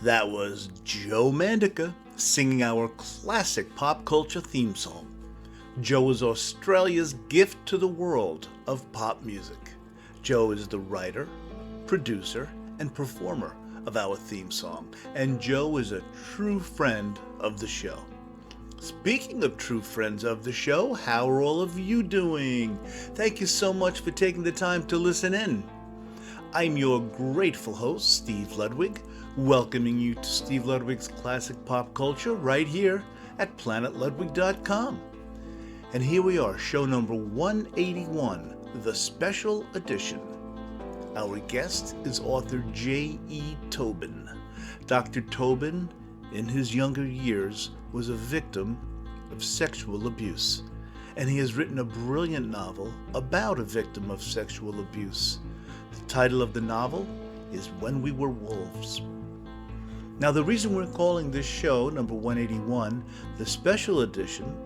That was Joe Mandica singing our classic pop culture theme song. Joe is Australia's gift to the world of pop music. Joe is the writer, producer, and performer of our theme song, and Joe is a true friend of the show. Speaking of true friends of the show, how are all of you doing? Thank you so much for taking the time to listen in. I'm your grateful host, Steve Ludwig, welcoming you to Steve Ludwig's Classic Pop Culture right here at planetludwig.com. And here we are, show number 181, the special edition. Our guest is author J.E. Tobin. Dr. Tobin, in his younger years, was a victim of sexual abuse, and he has written a brilliant novel about a victim of sexual abuse. The title of the novel is When We Were Wolves. Now, the reason we're calling this show, number 181, the special edition,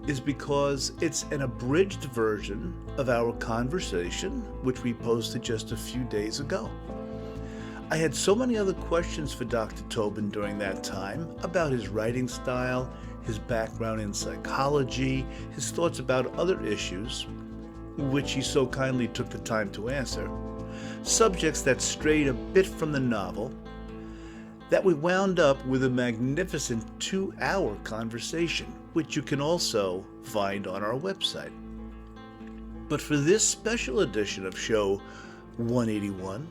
is because it's an abridged version of our conversation, which we posted just a few days ago. I had so many other questions for Dr. Tobin during that time about his writing style, his background in psychology, his thoughts about other issues, which he so kindly took the time to answer, subjects that strayed a bit from the novel, that we wound up with a magnificent 2-hour conversation, which you can also find on our website. But for this special edition of show 181,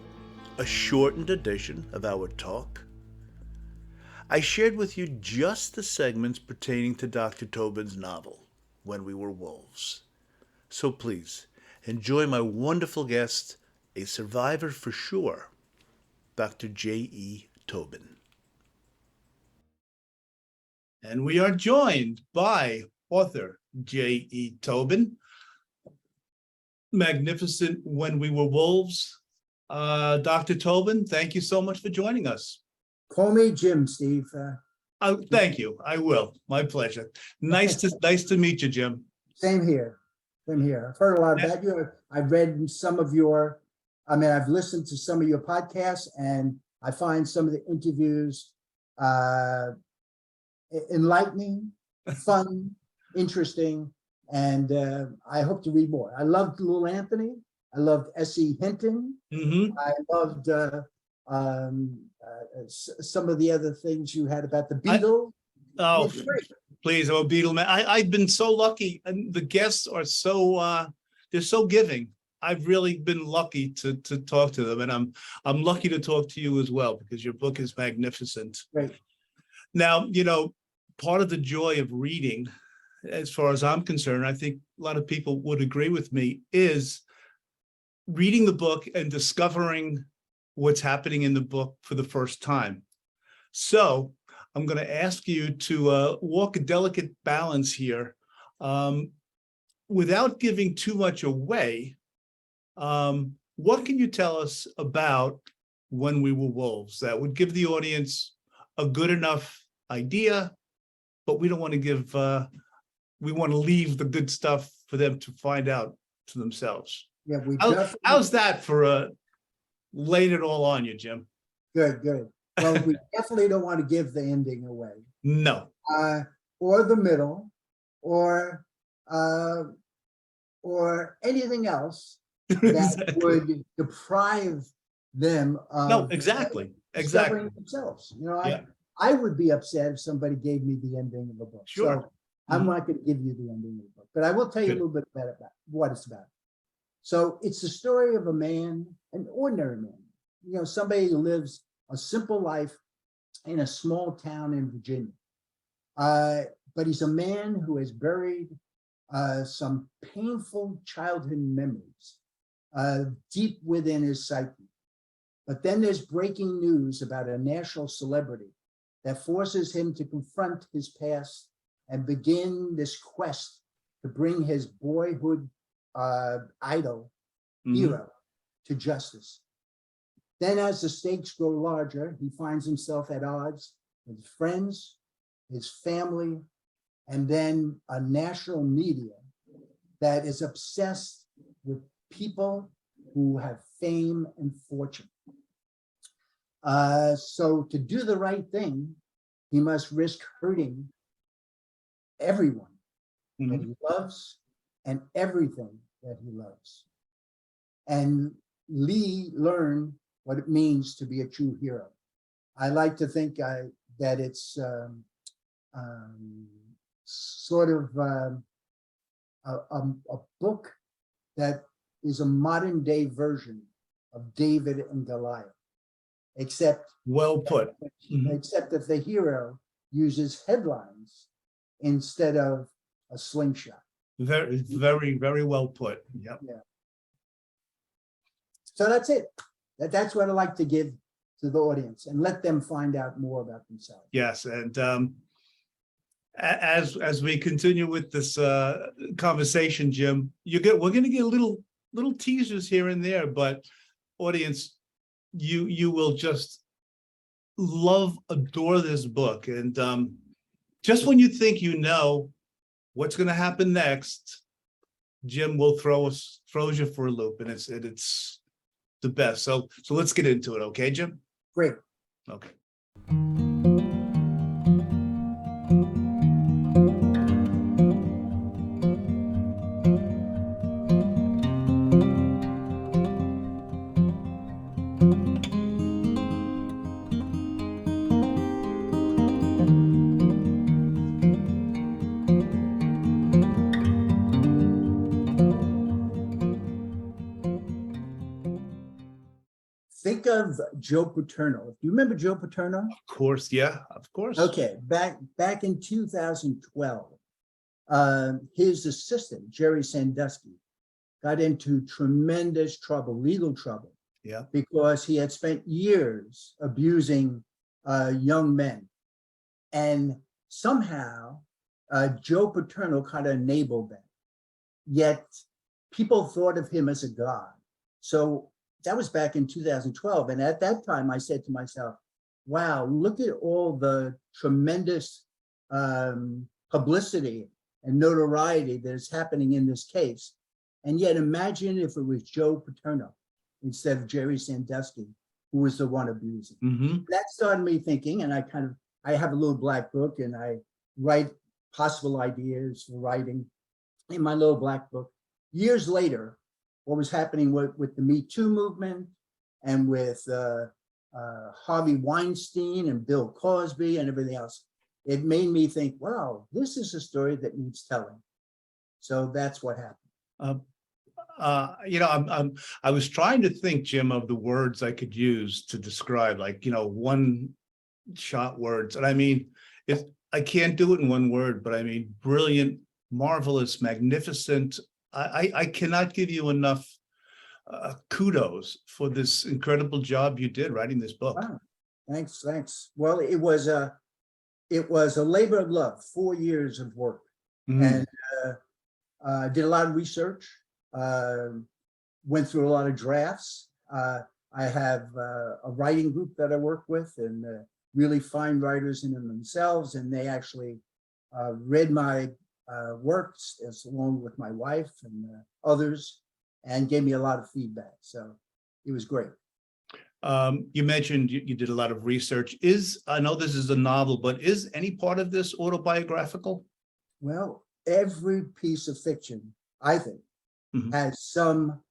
a shortened edition of our talk, I shared with you just the segments pertaining to Dr. Tobin's novel, When We Were Wolves. So please, enjoy my wonderful guest, a survivor for sure, Dr. J.E. Tobin. And we are joined by author J.E. Tobin. Magnificent When We Were Wolves. Dr. Tobin, thank you so much for joining us. Call me Jim, Steve. Thank you. I will. My pleasure. Nice to meet you, Jim. Same here. Same here. I've heard a lot about you. I've read some of your, I've listened to some of your podcasts, and I find some of the interviews enlightening, fun, interesting, and I hope to read more. I loved Little Anthony. I loved S.E. Hinton. Mm-hmm. I loved some of the other things you had about the Beatles. Please, I'm a Beatle man. I've been so lucky, and the guests are so they're so giving. I've really been lucky to talk to them, and I'm lucky to talk to you as well, because your book is magnificent. Great. Now, part of the joy of reading, as far as I'm concerned, I think a lot of people would agree with me, is reading the book and discovering what's happening in the book for the first time. So I'm going to ask you to walk a delicate balance here without giving too much away. What can you tell us about When We Were Wolves that would give the audience a good enough idea, but we don't want to give, we want to leave the good stuff for them to find out to themselves. Yeah, how's that for laying it all on you, Jim? Good. Well, we definitely don't want to give the ending away. No. Or the middle, or anything else that would deprive them of exactly themselves. I would be upset if somebody gave me the ending of the book. Sure. So I'm not going to give you the ending of the book, but I will tell you a little bit about what it's about. So it's the story of a man, an ordinary man, somebody who lives a simple life in a small town in Virginia. But he's a man who has buried some painful childhood memories deep within his psyche. But then there's breaking news about a national celebrity that forces him to confront his past and begin this quest to bring his boyhood idol, hero, to justice. Then as the stakes grow larger, he finds himself at odds with his friends, his family, and then a national media that is obsessed with people who have fame and fortune. So to do the right thing, he must risk hurting everyone that he loves and everything that he loves. And Lee learned what it means to be a true hero. I like to think that it's sort of a book that is a modern day version of David and Goliath, except Well put. except that the hero uses headlines instead of a slingshot. Very, very, very well put. Yep. Yeah. So that's it. That's what I like to give to the audience and let them find out more about themselves. Yes, and as we continue with this conversation, Jim, we're going to get little teasers here and there, but audience, you will just adore this book, and just when you think you know what's going to happen next, Jim will throws you for a loop, and it's the best. So let's get into it, okay, Jim? Great. Okay. Think of Joe Paterno. Do you remember Joe Paterno? Of course, yeah, of course. Okay, back in 2012, his assistant, Jerry Sandusky, got into tremendous trouble, legal trouble, Yeah. because he had spent years abusing young men. And somehow Joe Paterno kind of enabled that. Yet people thought of him as a god. So that was back in 2012. And at that time, I said to myself, wow, look at all the tremendous publicity and notoriety that is happening in this case. And yet imagine if it was Joe Paterno instead of Jerry Sandusky, who was the one abusing. That started me thinking, and I have a little black book and I write possible ideas for writing in my little black book. Years later, what was happening with the Me Too movement and with Harvey Weinstein and Bill Cosby and everything else, it made me think, wow, this is a story that needs telling. So that's what happened. I was trying to think, Jim, of the words I could use to describe, like, one shot words. And I mean, I can't do it in one word, but I mean, brilliant, marvelous, magnificent. I cannot give you enough kudos for this incredible job you did writing this book. Wow. Thanks. Well, it was a labor of love, 4 years of work. And I did a lot of research, went through a lot of drafts. I have a writing group that I work with, and really fine writers in themselves, and they actually read my works along with my wife and others, and gave me a lot of feedback. So it was great. You mentioned you did a lot of research. I know this is a novel, but is any part of this autobiographical? Well, every piece of fiction, I think, has some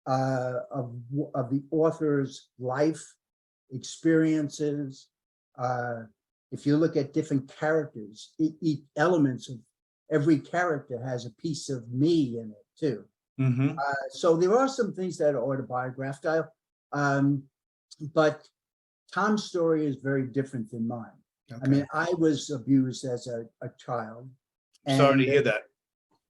of the author's life experiences. If you look at different characters, elements of every character has a piece of me in it too. So there are some things that are autobiographical, but Tom's story is very different than mine. Okay. I mean, I was abused as a child. Sorry to hear that.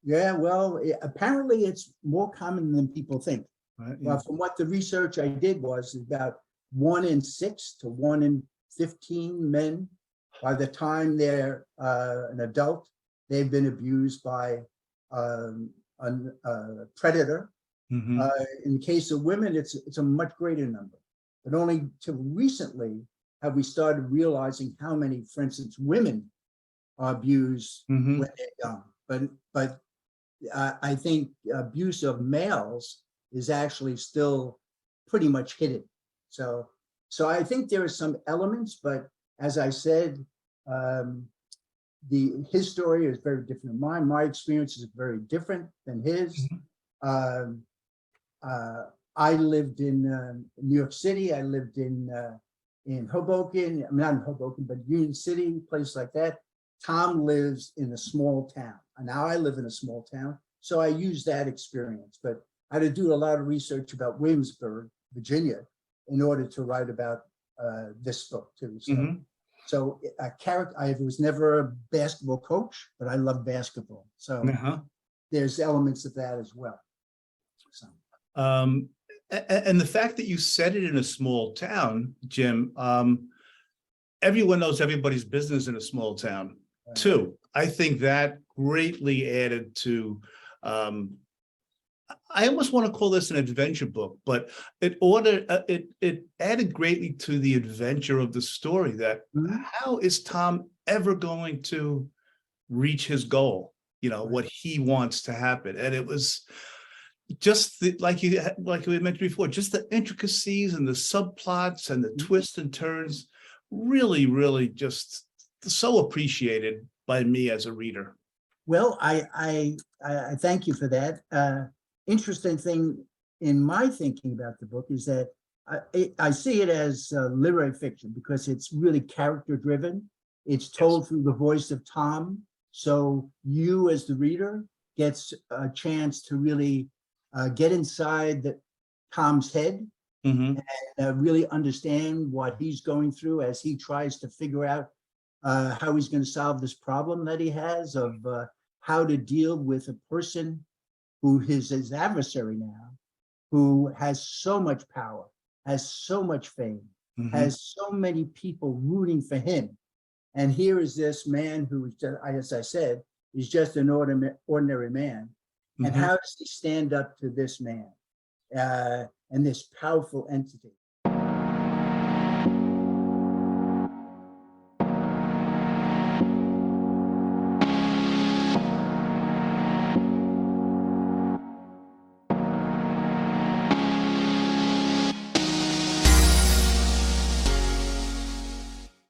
Yeah, well, apparently it's more common than people think. Right, yeah. Well, from what the research I did was about 1 in 6 to 1 in 15 men, by the time they're an adult, they've been abused by a predator. In the case of women, it's a much greater number. But only till recently have we started realizing how many, for instance, women are abused when they're young. But I think abuse of males is actually still pretty much hidden. So So I think there are some elements, but as I said, his story is very different than mine. My experience is very different than his. Um, I lived in New York City. I lived in Hoboken. I'm not in Hoboken, but Union City, place like that. Tom lives in a small town. And now I live in a small town, so I use that experience. But I had to do a lot of research about Williamsburg, Virginia, in order to write about this book too. So, a character. I was never a basketball coach, but I love basketball. So there's elements of that as well. So. And the fact that you said it in a small town, Jim, everyone knows everybody's business in a small town too. I think that greatly added to, I almost want to call this an adventure book, but it added greatly to the adventure of the story that how is Tom ever going to reach his goal, what he wants to happen. And it was just like we mentioned before, just the intricacies and the subplots and the twists and turns really, really just so appreciated by me as a reader. Well, I thank you for that. Interesting thing in my thinking about the book is that I see it as literary fiction because it's really character driven. It's told through the voice of Tom. So you as the reader gets a chance to really get inside Tom's head and really understand what he's going through as he tries to figure out how he's going to solve this problem that he has of how to deal with a person who is his adversary now, who has so much power, has so much fame, has so many people rooting for him. And here is this man who, as I said, is just an ordinary man. And how does he stand up to this man and this powerful entity?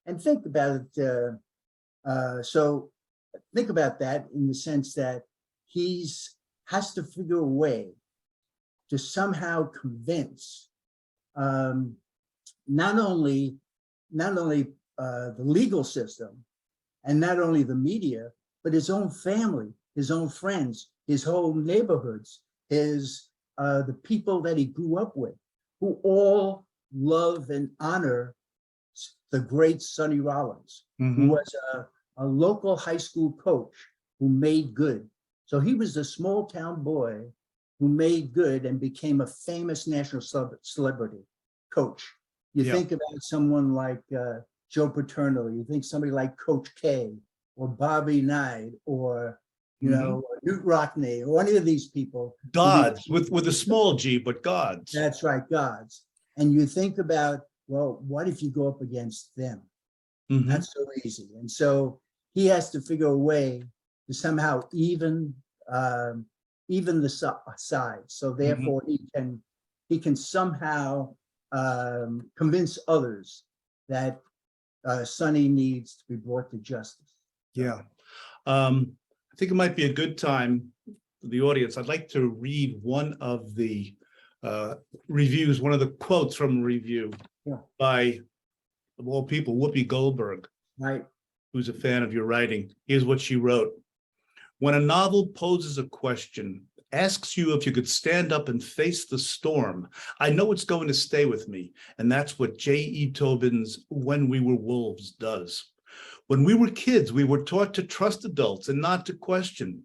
And think about it. So think about that in the sense that has to figure a way to somehow convince not only the legal system and not only the media, but his own family, his own friends, his whole neighborhoods, the people that he grew up with, who all love and honor the great Sonny Rollins, who was a local high school coach who made good. So he was a small town boy who made good and became a famous national celebrity coach. You think about someone like Joe Paterno, you think somebody like Coach K or Bobby Knight or Newt Rockney or any of these people. Gods, with a small G, but gods. That's right, gods. And you think about, well, what if you go up against them? Not so easy. And so he has to figure a way to somehow even the sides. So therefore he can somehow convince others that Sonny needs to be brought to justice. Yeah. I think it might be a good time for the audience. I'd like to read one of the reviews, one of the quotes from a review by, of all people, Whoopi Goldberg, right, who's a fan of your writing. Here's what she wrote. When a novel poses a question, asks you if you could stand up and face the storm, I know it's going to stay with me. And that's what J.E. Tobin's When We Were Wolves does. When we were kids, we were taught to trust adults and not to question.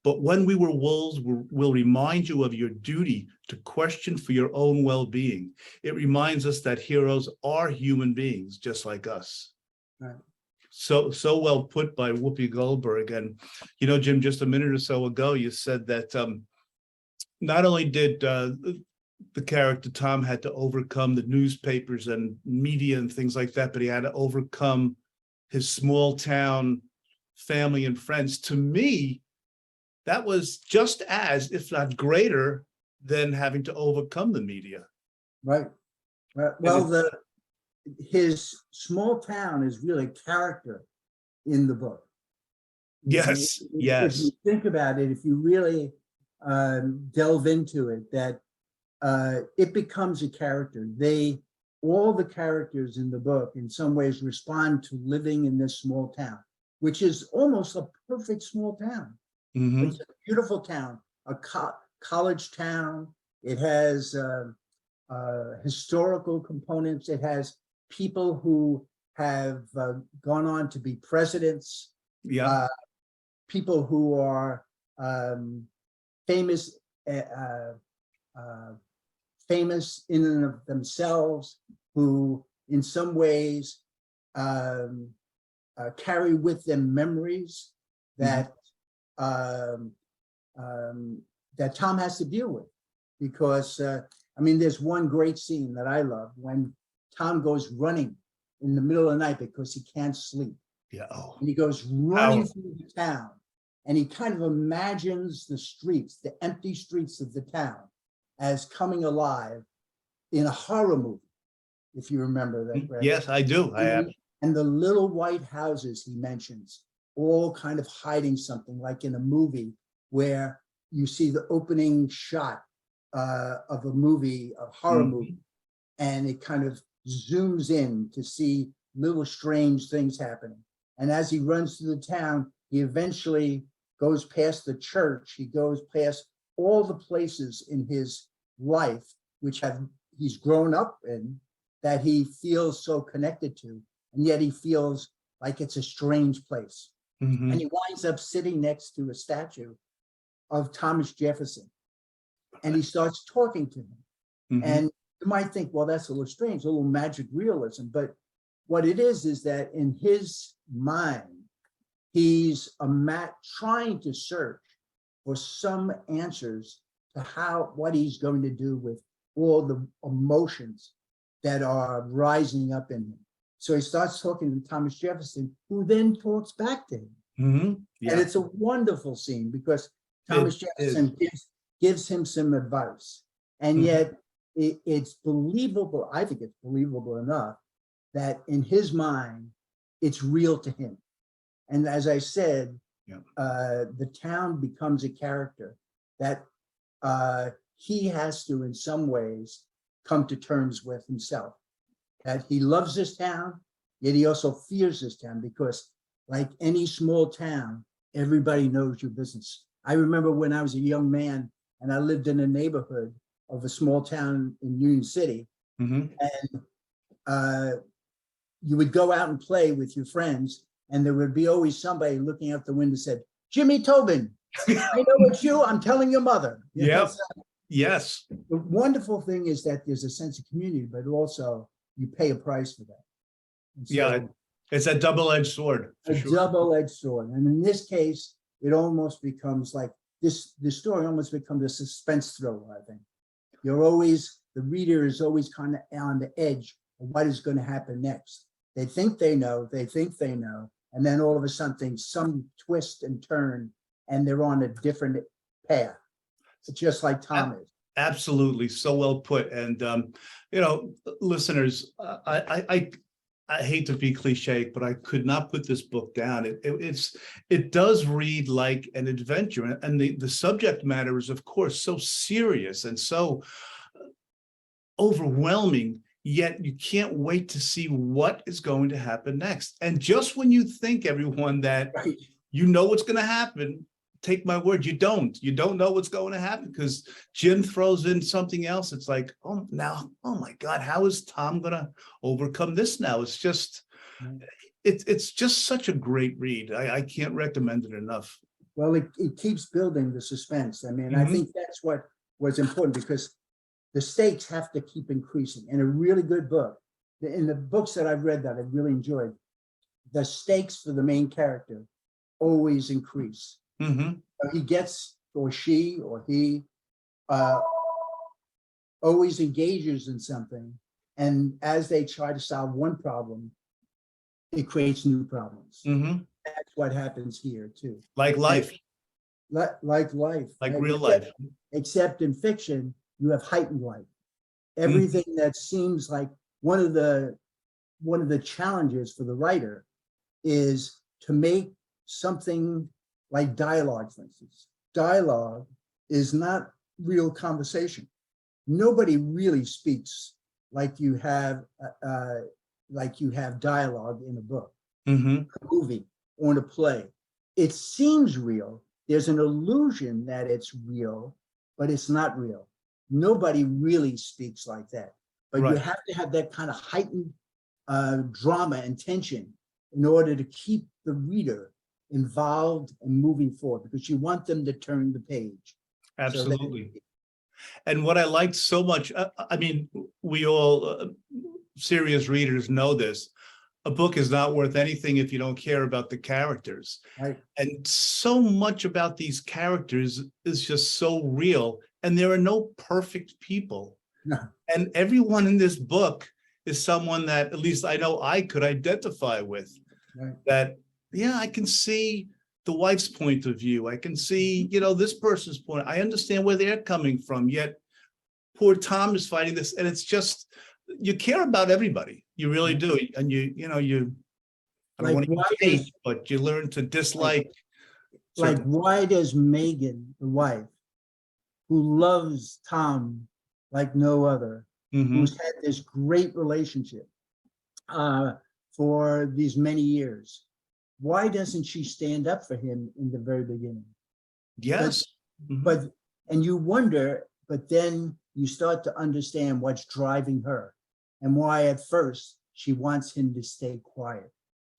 But When We Were Wolves will remind you of your duty to question for your own well-being. It reminds us that heroes are human beings, just like us. right. So well put by Whoopi Goldberg. And, Jim, just a minute or so ago, you said that not only did the character Tom had to overcome the newspapers and media and things like that, but he had to overcome his small town family and friends. To me, that was just as, if not greater, than having to overcome the media. Right. Well, his small town is really character in the book. Yes, If you yes. think about it, if you really delve into it, that it becomes a character. All the characters in the book, in some ways, respond to living in this small town, which is almost a perfect small town. Hmm. It's a beautiful town, a college town. It has historical components. It has people who have gone on to be presidents, Yeah. people who are famous, famous in and of themselves, who in some ways carry with them memories that that Tom has to deal with. Because I mean, there's one great scene that I love when Tom goes running in the middle of the night because he can't sleep. Yeah. Oh, And he goes running through the town, and he kind of imagines the streets, the empty streets of the town, as coming alive in a horror movie, if you remember that, Greg. yes, I do. And the little white houses he mentions, all kind of hiding something, like in a movie where you see the opening shot of a movie, a horror movie, and it kind of zooms in to see little strange things happening. And as he runs through the town, he eventually goes past the church. He goes past all the places in his life which he's grown up in, that he feels so connected to, and yet he feels like it's a strange place. And he winds up sitting next to a statue of Thomas Jefferson, and he starts talking to him. And you might think, well, that's a little strange, a little magic realism, but what it is that in his mind, he's trying to search for some answers to what he's going to do with all the emotions that are rising up in him. So he starts talking to Thomas Jefferson, who then talks back to him. Yeah. And it's a wonderful scene because Thomas Jefferson gives him some advice. And yet it's believable. I think it's believable enough that in his mind, it's real to him. And as I said, the town becomes a character that he has to, in some ways, come to terms with himself. That he loves this town, yet he also fears this town, because like any small town, everybody knows your business. I remember when I was a young man and I lived in a neighborhood of a small town in Union City, and you would go out and play with your friends, and there would be always somebody looking out the window said, "Jimmy Tobin, I know it's you, I'm telling your mother." Yes. Yes. The wonderful thing is that there's a sense of community, but also you pay a price for that. So, it's a double-edged sword. Double-edged sword. And in this case, it almost becomes like this story almost becomes a suspense thriller, I think. The reader is always kind of on the edge of what is going to happen next. They think they know, and then all of a sudden, some twist and turn, and they're on a different path. It's just like Tom is. Absolutely, so well put. And listeners, I hate to be cliche, but I could not put this book down. It does read like an adventure, and the subject matter is, of course, so serious and so overwhelming. Yet you can't wait to see what is going to happen next. And just when you think, everyone, that you know what's going to happen, take my word, you don't know what's going to happen, because Jim throws in something else. It's like, oh my God, how is Tom going to overcome this now? It's just, it's just such a great read. I can't recommend it enough. Well, it keeps building the suspense. I mean, I think that's what was important, because the stakes have to keep increasing. In a really good book, in the books that I've read that I've really enjoyed, the stakes for the main character always increase. He gets, or she, or he always engages in something. And as they try to solve one problem, it creates new problems. That's what happens here too. Like life. Like life. Like real life. Except in fiction, you have heightened life. Everything that seems like one of the one of the challenges for the writer is to make something like dialogue, for instance. Dialogue is not real conversation. Nobody really speaks like you have dialogue in a book, Mm-hmm. a movie, or in a play. It seems real. There's an illusion that it's real, but it's not real. Nobody really speaks like that. But you Right. have to have that kind of heightened drama and tension in order to keep the reader involved and moving forward, because you want them to turn the page. Absolutely. And what I liked so much, I mean, we all serious readers know this. A book is not worth anything if you don't care about the characters. Right. And so much about these characters is just so real. And there are no perfect people. No. And everyone in this book is someone that at least I know I could identify with. Right. That, yeah, I can see the wife's point of view. I can see, this person's point. I understand where they're coming from. Yet poor Tom is fighting this. And it's just, you care about everybody. You really do. And you I don't Like, want to hate, but you learn to dislike. Like, why does Megan, the wife, who loves Tom like no other, who's had this great relationship for these many years, why doesn't she stand up for him in the very beginning? Yes. And you wonder, but then you start to understand what's driving her and why at first she wants him to stay quiet,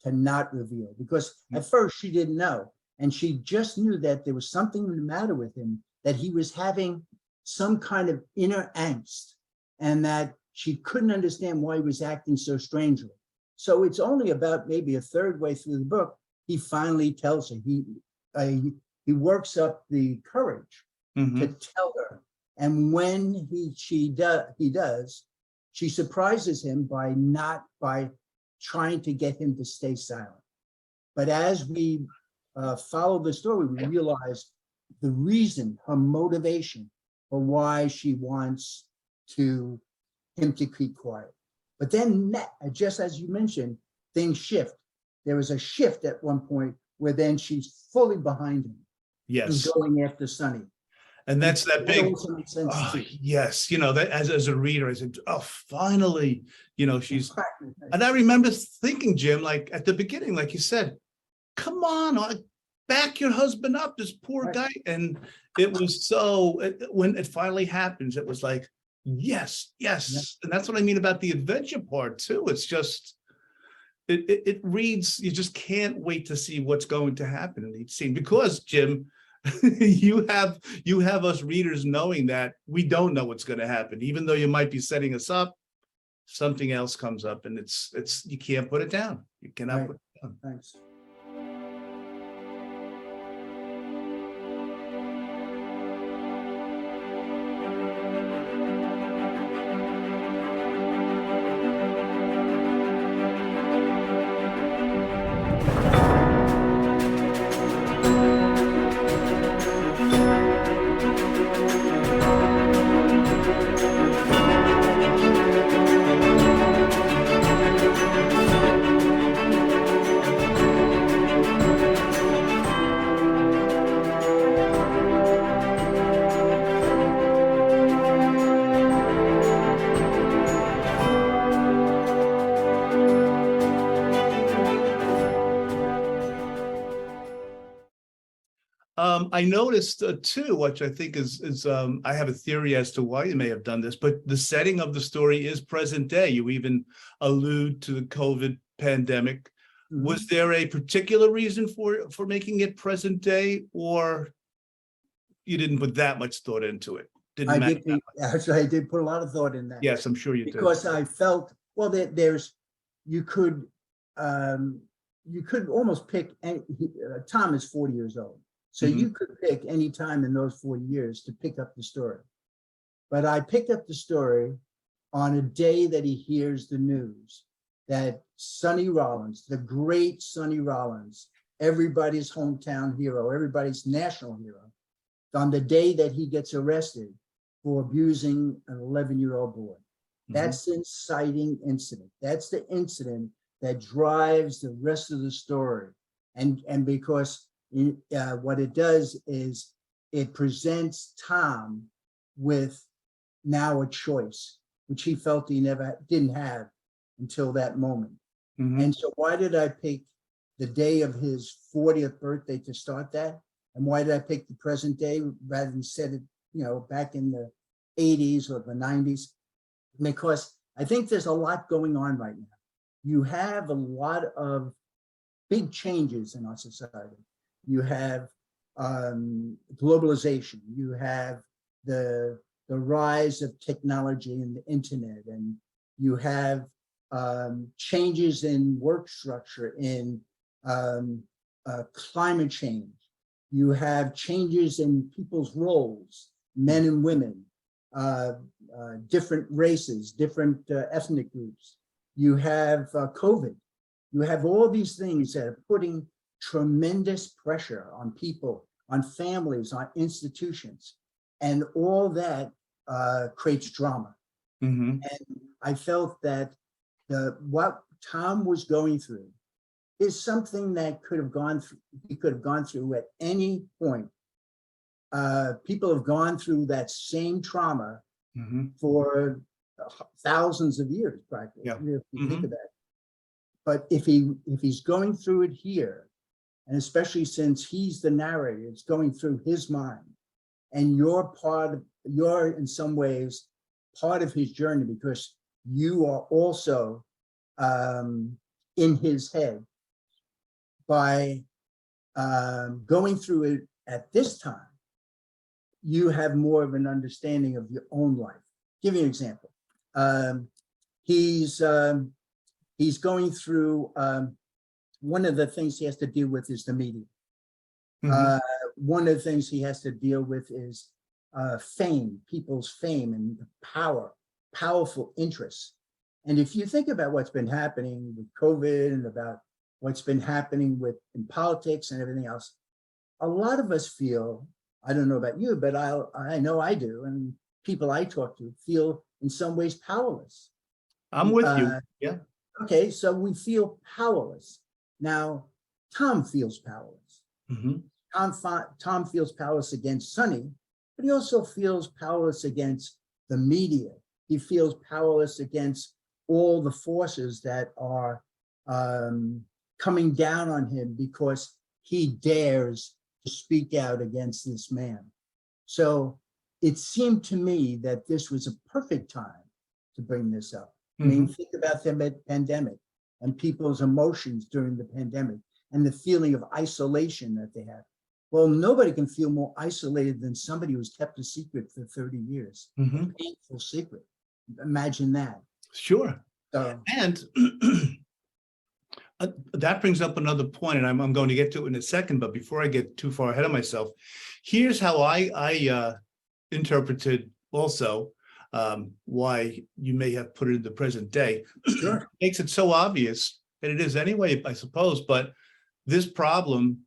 to not reveal, because at first she didn't know. And she just knew that there was something the matter with him, that he was having some kind of inner angst, and that she couldn't understand why he was acting so strangely. So it's only about maybe a third way through the book, he finally tells her, he works up the courage to tell her. And when he does, she surprises him by trying to get him to stay silent. But as we follow the story, we realize the reason, her motivation for why she wants him to keep quiet. But then, just as you mentioned, things shift. There was a shift at one point where then she's fully behind him. Yes. And going after Sonny. And that's that big, also makes sense too. yes, that as a reader, I said, oh, finally, she's, and I remember thinking, Jim, like at the beginning, like you said, come on, back your husband up, this poor guy. And it was when it finally happens, it was like, yes. And that's what I mean about the adventure part too. It's just, it reads, you just can't wait to see what's going to happen in each scene, because Jim, you have us readers knowing that we don't know what's going to happen, even though you might be setting us up, something else comes up, and it's you can't put it down. You cannot put it down. Thanks. I noticed too, which I think is I have a theory as to why you may have done this, but the setting of the story is present day. You even allude to the COVID pandemic. Was there a particular reason for making it present day, or you didn't put that much thought into it? Actually, I did put a lot of thought in that. Yes, I'm sure you did. Because I felt, well, you could almost pick, Tom is 40 years old. So you could pick any time in those 40 years to pick up the story. But I picked up the story on a day that he hears the news that Sonny Rollins, the great Sonny Rollins, everybody's hometown hero, everybody's national hero, on the day that he gets arrested for abusing an 11-year-old boy. That's the inciting incident. That's the incident that drives the rest of the story. And because what it does is it presents Tom with now a choice, which he felt he didn't have until that moment. And so why did I pick the day of his 40th birthday to start that? And why did I pick the present day rather than set it, back in the 80s or the 90s? Because I think there's a lot going on right now. You have a lot of big changes in our society. You have globalization. You have the rise of technology and the internet, and you have changes in work structure, in climate change. You have changes in people's roles, men and women, different races, different ethnic groups. You have COVID. You have all these things that are putting tremendous pressure on people, on families, on institutions, and all that creates drama. And I felt that what Tom was going through is something that he could have gone through at any point. People have gone through that same trauma for thousands of years, practically, if you think of that. But if he's going through it here, and especially since he's the narrator, it's going through his mind, and you're in some ways part of his journey, because you are also in his head. By going through it at this time, you have more of an understanding of your own life. Give you an example. He's going through, one of the things he has to deal with is the media. One of the things he has to deal with is fame, people's fame and powerful interests. And if you think about what's been happening with COVID and about what's been happening in politics and everything else, a lot of us feel, I don't know about you, but I know I do, and people I talk to feel in some ways powerless. I'm with you. Yeah. Okay, so we feel powerless. Now, Tom feels powerless. Tom feels powerless against Sonny, but he also feels powerless against the media. He feels powerless against all the forces that are coming down on him because he dares to speak out against this man. So it seemed to me that this was a perfect time to bring this up. I mean, think about the pandemic and people's emotions during the pandemic and the feeling of isolation that they have. Well, nobody can feel more isolated than somebody who's kept a secret for 30 years, a painful secret. Imagine that. Sure. And that brings up another point, and I'm going to get to it in a second, but before I get too far ahead of myself, here's how I interpreted also why you may have put it in the present day. Sure. Makes it so obvious, and it is anyway, I suppose, but this problem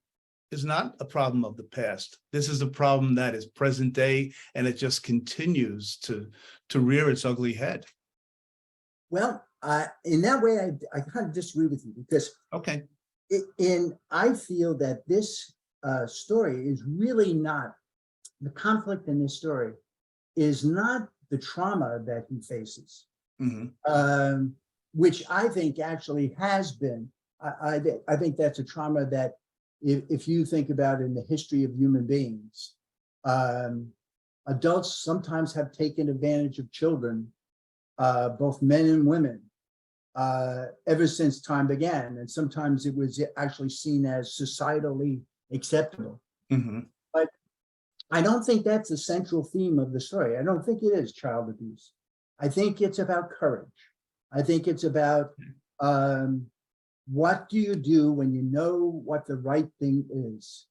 is not a problem of the past. This is a problem that is present day, and it just continues to rear its ugly head. Well, in that way, I kind of disagree with you, because I feel that this story is really not, the conflict in this story is not the trauma that he faces, which I think actually has been. I think that's a trauma that, if you think about in the history of human beings, adults sometimes have taken advantage of children, both men and women, ever since time began. And sometimes it was actually seen as societally acceptable. But I don't think that's the central theme of the story. I don't think it is child abuse. I think it's about courage. I think it's about what do you do when you know what the right thing is?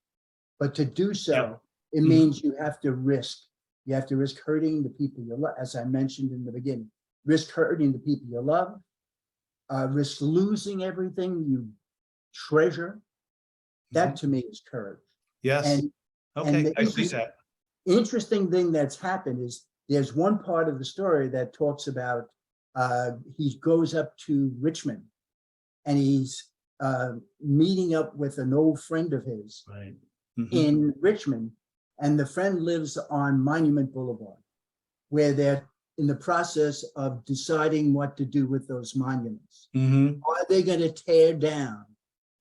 But to do so, it means you have to risk. You have to risk hurting the people you love, as I mentioned in the beginning. Risk hurting the people you love, risk losing everything you treasure. That to me is courage. Yes. And I see that. Interesting thing that's happened is there's one part of the story that talks about he goes up to Richmond and he's meeting up with an old friend of his Right. in Richmond, and the friend lives on Monument Boulevard, where they're in the process of deciding what to do with those monuments. Are they going to tear down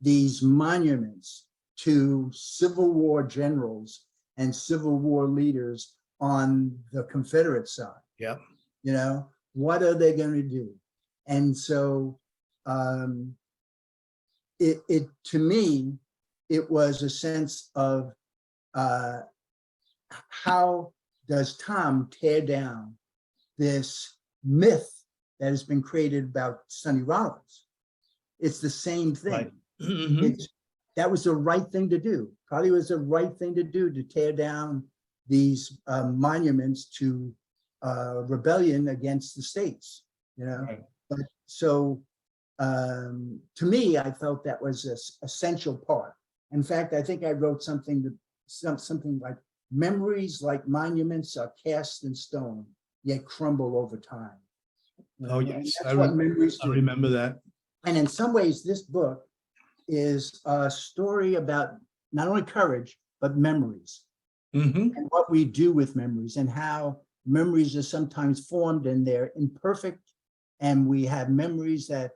these monuments to Civil War generals and Civil War leaders on the Confederate side? Yep. You know, what are they going to do? And so it to me, it was a sense of how does Tom tear down this myth that has been created about Sonny Rollins? It's the same thing. Right. That was the right thing to do. Probably was the right thing to do, to tear down these monuments to rebellion against the states, you know. Right. But so to me, I felt that was an essential part. In fact, I think I wrote something like, memories like monuments are cast in stone, yet crumble over time. You know? Oh, yes. That's what memories do. I remember that. And in some ways, this book is a story about not only courage, but memories, and what we do with memories, and how memories are sometimes formed and they're imperfect. And we have memories that,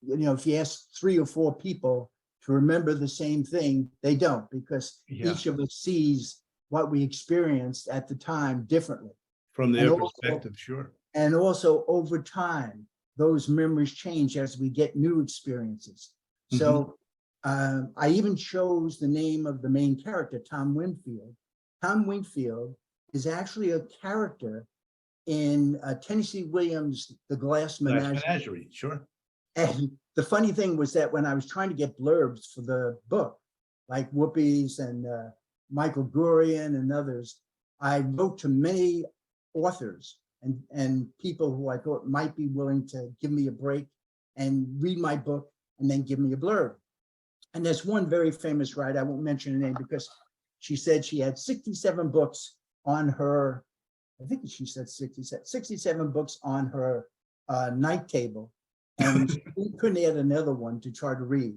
you know, if you ask 3 or 4 people to remember the same thing, they don't, because each of us sees what we experienced at the time differently. From their perspective, sure. And also over time, those memories change as we get new experiences. So I even chose the name of the main character, Tom Winfield. Tom Winfield is actually a character in Tennessee Williams' The Glass Menagerie. Sure. And the funny thing was that when I was trying to get blurbs for the book, like Whoopi's and Michael Gurian and others, I wrote to many authors and people who I thought might be willing to give me a break and read my book and then give me a blurb. And there's one very famous writer, I won't mention her name, because she said she had 67 books on her, I think she said 67 books on her night table, and she couldn't add another one to try to read.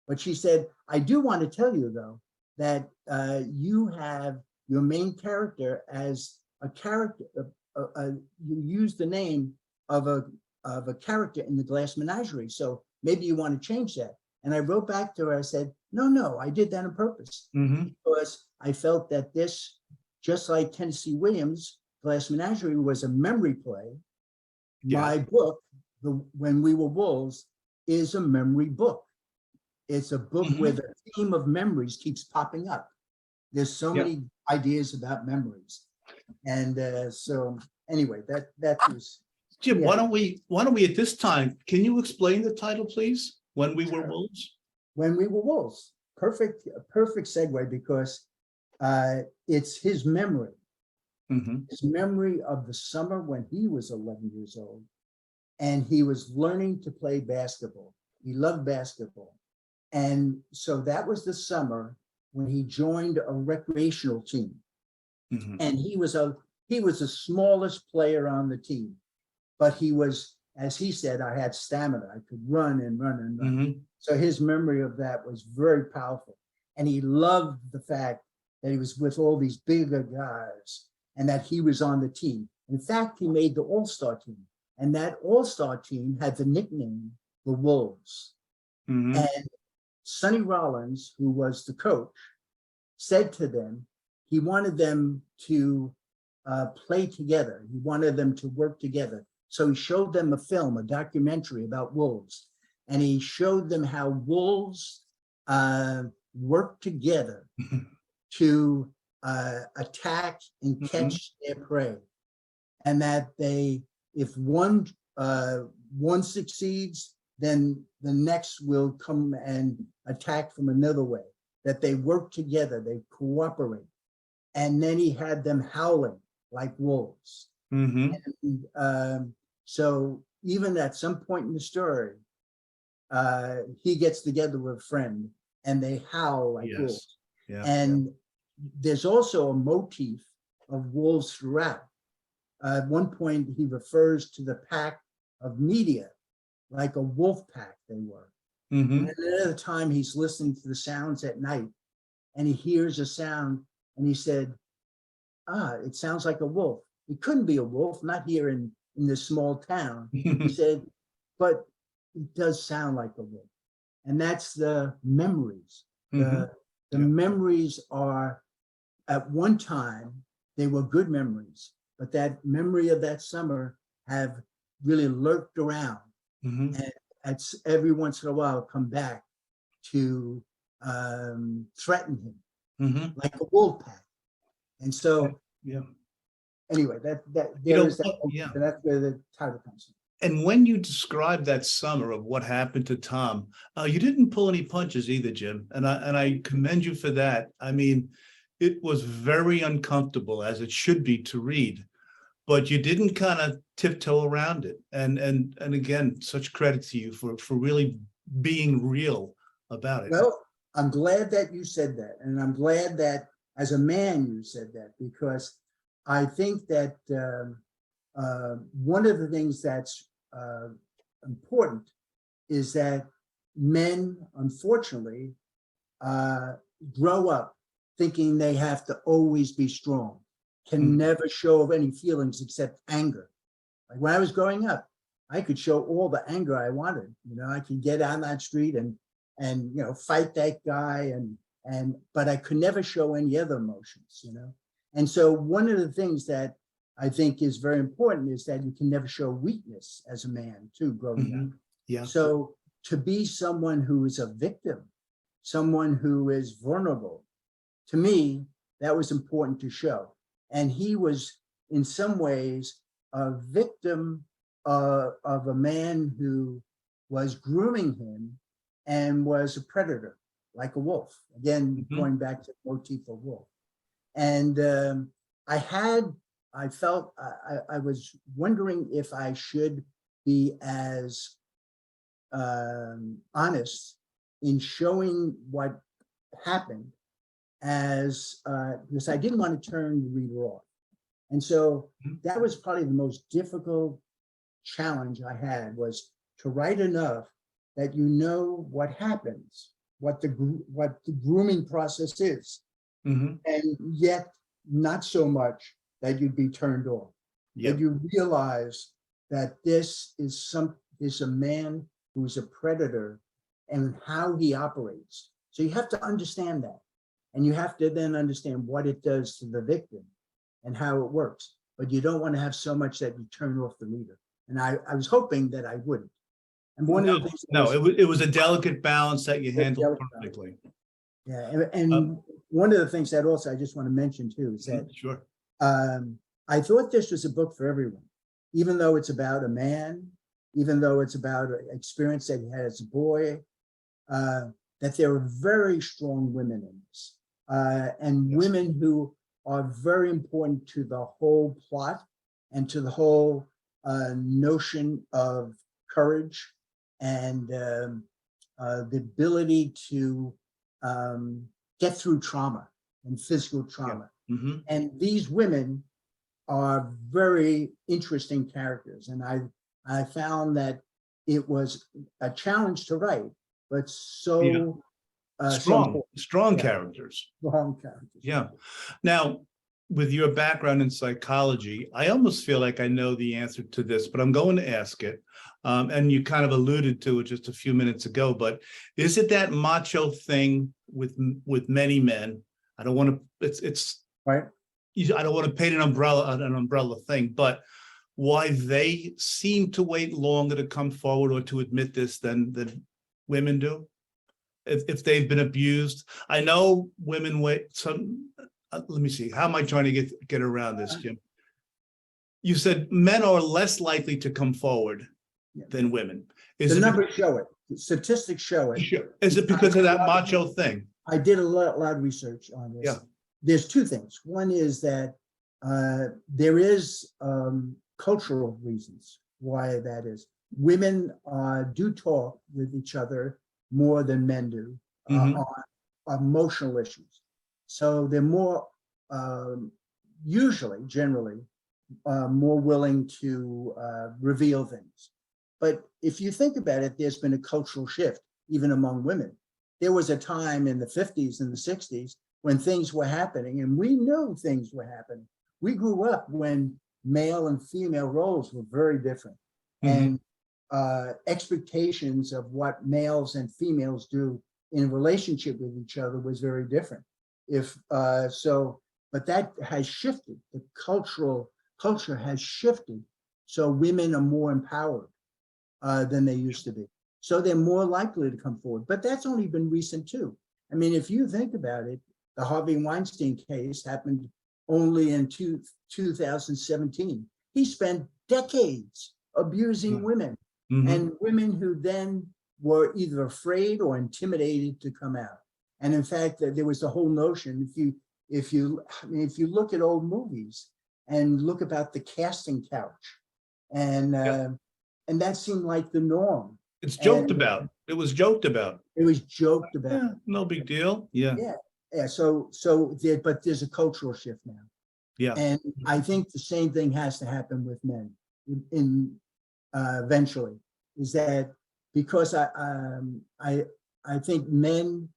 But she said, I do want to tell you, though, that you have your main character as a character, you use the name of a character in the Glass Menagerie, so maybe you want to change that. And I wrote back to her, I said, no, I did that on purpose, because I felt that this, just like Tennessee Williams' Glass Menagerie was a memory play, my book, When We Were Wolves, is a memory book. It's a book where the theme of memories keeps popping up. There's so many ideas about memories. And so anyway, that was Jim, why don't we at this time, can you explain the title, please? When We Were Wolves? When We Were Wolves. Perfect segue, because it's his memory. His memory of the summer when he was 11 years old, and he was learning to play basketball. He loved basketball. And so that was the summer when he joined a recreational team. And he was the smallest player on the team, but he was, as he said, I had stamina. I could run and run and run. So his memory of that was very powerful. And he loved the fact that he was with all these bigger guys and that he was on the team. In fact, he made the All-Star team. And that All-Star team had the nickname the Wolves. And Sonny Rollins, who was the coach, said to them, he wanted them to play together. He wanted them to work together. So he showed them a film, a documentary about wolves. And he showed them how wolves work together to attack and catch their prey. And that if one succeeds, then the next will come and attack from another way. That they work together, they cooperate. And then he had them howling like wolves. And, so even at some point in the story, he gets together with a friend and they howl like wolves. And there's also a motif of wolves throughout. At one point, he refers to the pack of media, like a wolf pack they were. And at another time, he's listening to the sounds at night, and he hears a sound, and he said, it sounds like a wolf. It couldn't be a wolf, not here in this small town. He said, but it does sound like a wolf. And that's the memories. The memories are, at one time, they were good memories, but that memory of that summer have really lurked around. And it's every once in a while come back to threaten him, like a wolf pack. And so, anyway, that's where the title comes from. And when you describe that summer of what happened to Tom, you didn't pull any punches either, Jim. And I commend you for that. I mean, it was very uncomfortable, as it should be, to read, but you didn't kind of tiptoe around it. And again, such credit to you for really being real about it. Well, I'm glad that you said that. And I'm glad that as a man, you said that, because I think that one of the things that's important is that men, unfortunately, grow up thinking they have to always be strong, can never show any feelings except anger. Like when I was growing up, I could show all the anger I wanted. I could get on that street and fight that guy, but I could never show any other emotions. And so one of the things that I think is very important is that you can never show weakness as a man too, growing up. Yeah. So to be someone who is a victim, someone who is vulnerable, to me, that was important to show. And he was in some ways a victim of a man who was grooming him and was a predator, like a wolf. Again, going back to the motif of wolf. And I felt I was wondering if I should be as honest in showing what happened as because I didn't want to turn the reader off. And so that was probably the most difficult challenge I had, was to write enough that what happens, what the grooming process is, and yet not so much that you'd be turned off. That you realize that this is a man who's a predator and how he operates. So you have to understand that. And you have to then understand what it does to the victim and how it works. But you don't want to have so much that you turn off the reader. And I was hoping that I wouldn't. And one of the things it was a delicate balance that you handled perfectly. Yeah, and one of the things that also I just want to mention too is that I thought this was a book for everyone, even though it's about a man, even though it's about an experience that he had as a boy, that there are very strong women in this, and women who are very important to the whole plot and to the whole notion of courage and the ability to get through trauma and physical trauma. And these women are very interesting characters. And I found that it was a challenge to write, but strong characters. Strong characters. Yeah. Now, with your background in psychology, I almost feel like I know the answer to this, but I'm going to ask it. And you kind of alluded to it just a few minutes ago, but is it that macho thing with many men? I don't want to, it's right. I don't want to paint an umbrella thing, but why they seem to wait longer to come forward or to admit this than women do? If they've been abused. I know women wait some, let me see, how am I trying to get around this, Jim? You said men are less likely to come forward than women. The numbers show it. The statistics show it. Is it because of that macho thing? I did a lot of research on this. Yeah. There's two things. One is that there is cultural reasons why that is. Women do talk with each other more than men do on emotional issues. So they're more, generally, more willing to reveal things. But if you think about it, there's been a cultural shift, even among women. There was a time in the 50s and the 60s when things were happening, and we knew things were happening. We grew up when male and female roles were very different. And expectations of what males and females do in relationship with each other was very different. If so, but that has shifted. The culture has shifted, so women are more empowered than they used to be. So they're more likely to come forward. But that's only been recent too. I mean, if you think about it, the Harvey Weinstein case happened only in 2017. He spent decades abusing women, and women who then were either afraid or intimidated to come out. And in fact, there was the whole notion, if you look at old movies and look about the casting couch, and that seemed like the norm. It's joked about. It was joked about. It was joked about. Yeah, no big deal. Yeah. Yeah. So but there's a cultural shift now. Yeah. And I think the same thing has to happen with men eventually, is that because I think men,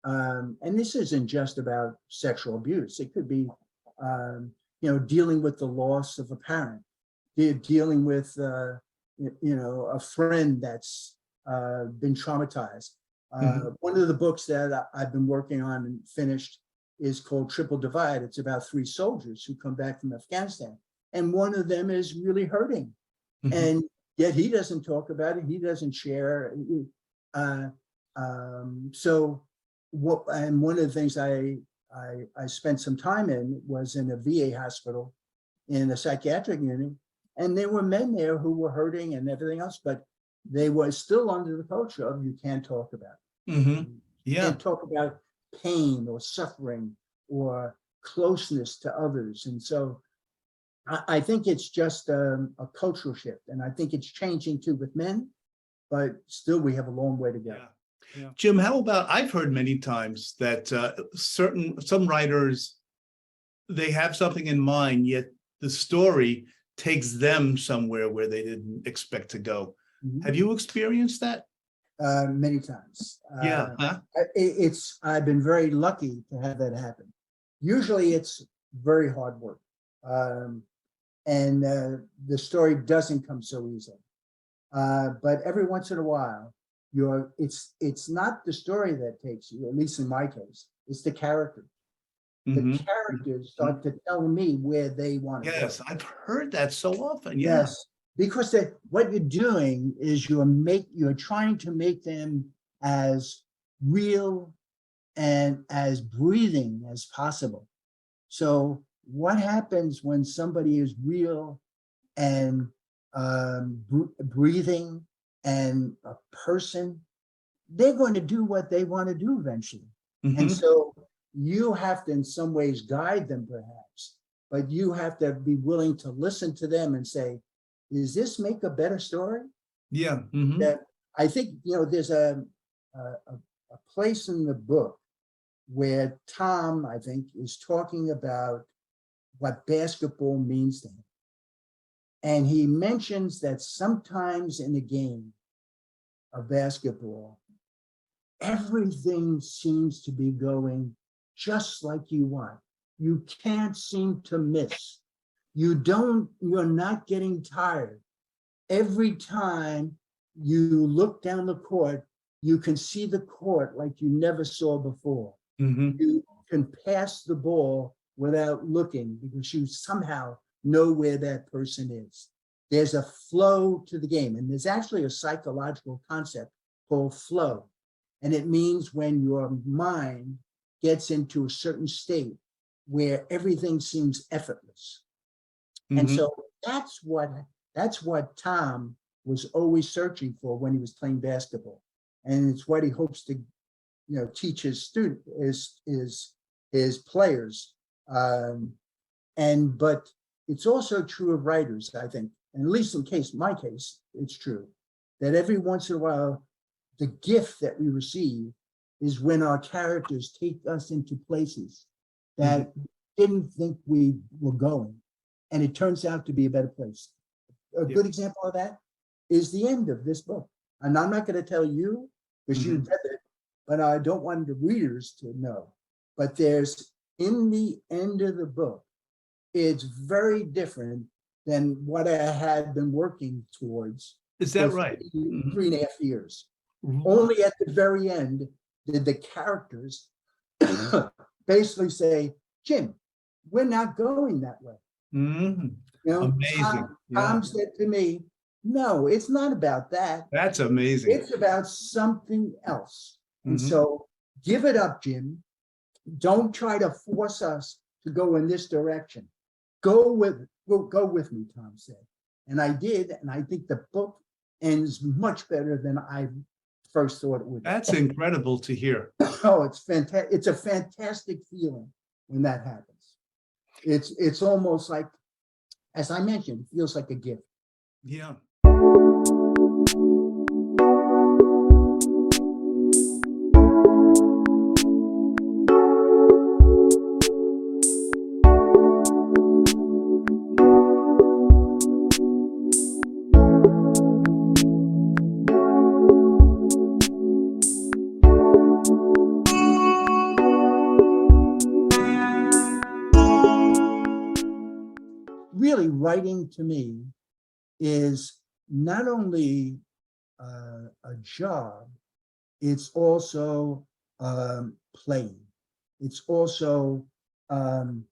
and this isn't just about sexual abuse. It could be, dealing with the loss of a parent, dealing with, a friend that's been traumatized. One of the books that I've been working on and finished is called Triple Divide. It's about 3 soldiers who come back from Afghanistan, and one of them is really hurting, and yet he doesn't talk about it. He doesn't share. So what? And one of the things I spent some time in was in a VA hospital in a psychiatric unit, and there were men there who were hurting and everything else, but they were still under the culture of you can't talk about it. You can't talk about pain or suffering or closeness to others. And so I think it's just a cultural shift, and I think it's changing too with men, but still we have a long way to go. Yeah. Jim, how about, I've heard many times that some writers, they have something in mind, yet the story takes them somewhere where they didn't expect to go. Have you experienced that? Many times. Yeah. I've been very lucky to have that happen. Usually it's very hard work. And the story doesn't come so easily. But every once in a while, it's not the story that takes you, at least in my case, it's the character. The characters start to tell me where they want to go. Yes, I've heard that so often. Yes, because what you're doing is you're trying to make them as real and as breathing as possible. So what happens when somebody is real and breathing and a person? They're going to do what they want to do eventually. And so you have to in some ways guide them perhaps, but you have to be willing to listen to them and say, does this make a better story? Yeah. That I think, there's a place in the book where Tom, I think, is talking about what basketball means to him. And he mentions that sometimes in a game of basketball, everything seems to be going just like you want. You can't seem to miss. You're not getting tired. Every time you look down the court, you can see the court like you never saw before. You can pass the ball without looking because you somehow know where that person is. There's a flow to the game, and there's actually a psychological concept called flow. And it means when your mind gets into a certain state where everything seems effortless. And so that's what Tom was always searching for when he was playing basketball. And it's what he hopes to, teach his his players. But it's also true of writers, I think, and at least in my case, it's true that every once in a while, the gift that we receive is when our characters take us into places that we didn't think we were going, and it turns out to be a better place. A good example of that is the end of this book. And I'm not going to tell you because you read it, but I don't want the readers to know. But there's in the end of the book, it's very different than what I had been working towards. Is that right? 3.5 years. Only at the very end did the characters basically say, Jim, we're not going that way. Amazing. Tom said to me, no, it's not about that. That's amazing. It's about something else. And so give it up, Jim. Don't try to force us to go in this direction. Go with me, Tom said. And I did, and I think the book ends much better than I first thought it would. That's incredible to hear. Oh, it's fantastic. It's a fantastic feeling when that happens. It's almost like, as I mentioned, it feels like a gift. Yeah. Really, writing to me is not only a job, it's also playing. It's also, in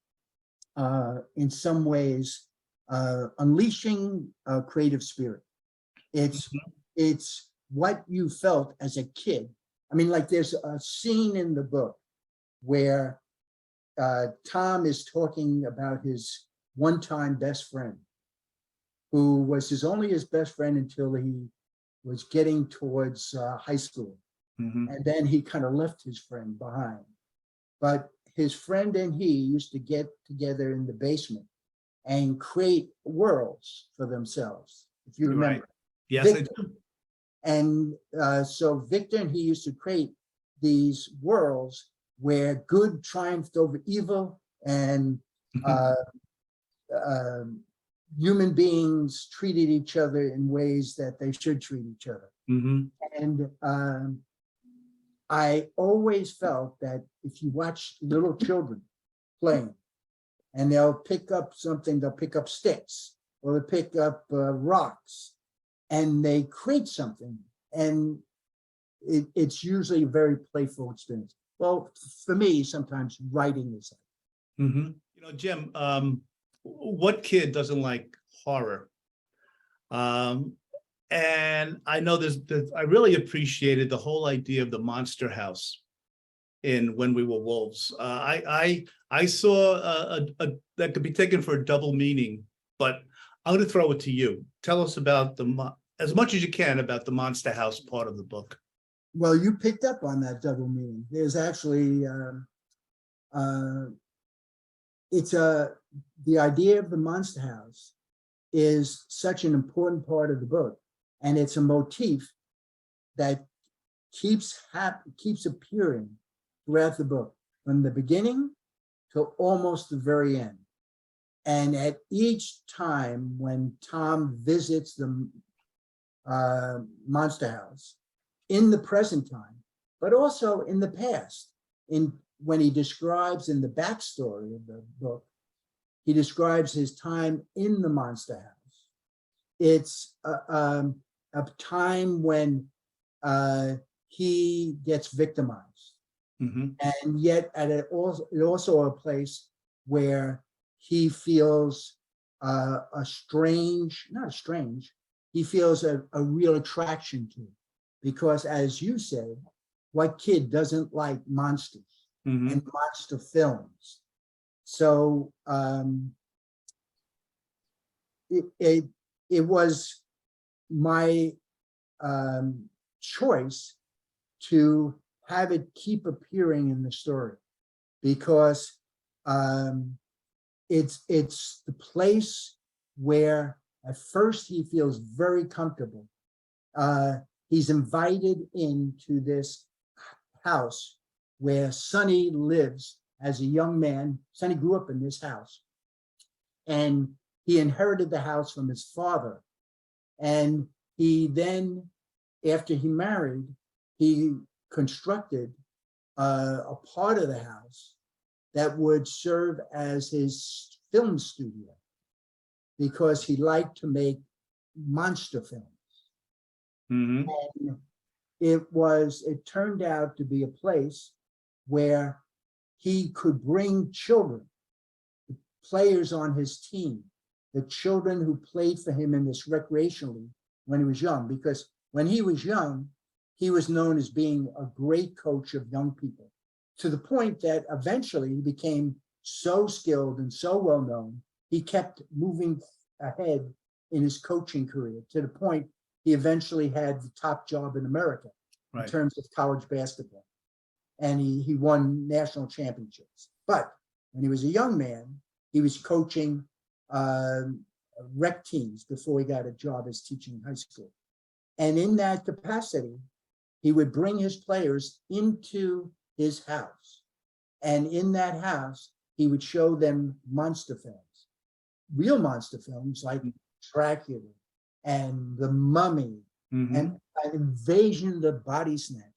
some ways, unleashing a creative spirit. It's what you felt as a kid. I mean, like there's a scene in the book where Tom is talking about his one-time best friend, who was only his best friend until he was getting towards high school. And then he kind of left his friend behind. But his friend and he used to get together in the basement and create worlds for themselves, if you remember. Right. Yes, Victor, I do. And so Victor and he used to create these worlds where good triumphed over evil, and human beings treated each other in ways that they should treat each other. And I always felt that if you watch little children playing, and they'll pick up something, they'll pick up sticks, or they'll pick up rocks, and they create something, and it's usually a very playful experience. Well, for me, sometimes writing is that. You know, Jim, what kid doesn't like horror? And I know I really appreciated the whole idea of the monster house in When We Were Wolves. I saw that could be taken for a double meaning, but I'm going to throw it to you. Tell us about as much as you can about the monster house part of the book. Well, you picked up on that double meaning. There's actually the idea of the monster house is such an important part of the book, and it's a motif that keeps appearing throughout the book, from the beginning to almost the very end. And at each time when Tom visits the monster house, in the present time, but also in the past, when he describes in the backstory of the book, he describes his time in the monster house. It's a time when he gets victimized, and yet also a place where he feels he feels a real attraction to, because, as you said, what kid doesn't like monsters and monster films? So it was my choice to have it keep appearing in the story, because it's the place where at first he feels very comfortable. He's invited into this house where Sonny lives as a young man. Sonny grew up in this house, and he inherited the house from his father. And he then, after he married, he constructed a part of the house that would serve as his film studio, because he liked to make monster films. Mm-hmm. And it turned out to be a place where he could bring children, the players on his team, the children who played for him in this recreationally when he was young, because when he was young, he was known as being a great coach of young people, to the point that eventually he became so skilled and so well known, he kept moving ahead in his coaching career, to the point he eventually had the top job in America in terms of college basketball. And he won national championships. But when he was a young man, he was coaching rec teams before he got a job as teaching high school. And in that capacity, he would bring his players into his house. And in that house, he would show them monster films, real monster films like Dracula and The Mummy, and Invasion of the Body Snatchers.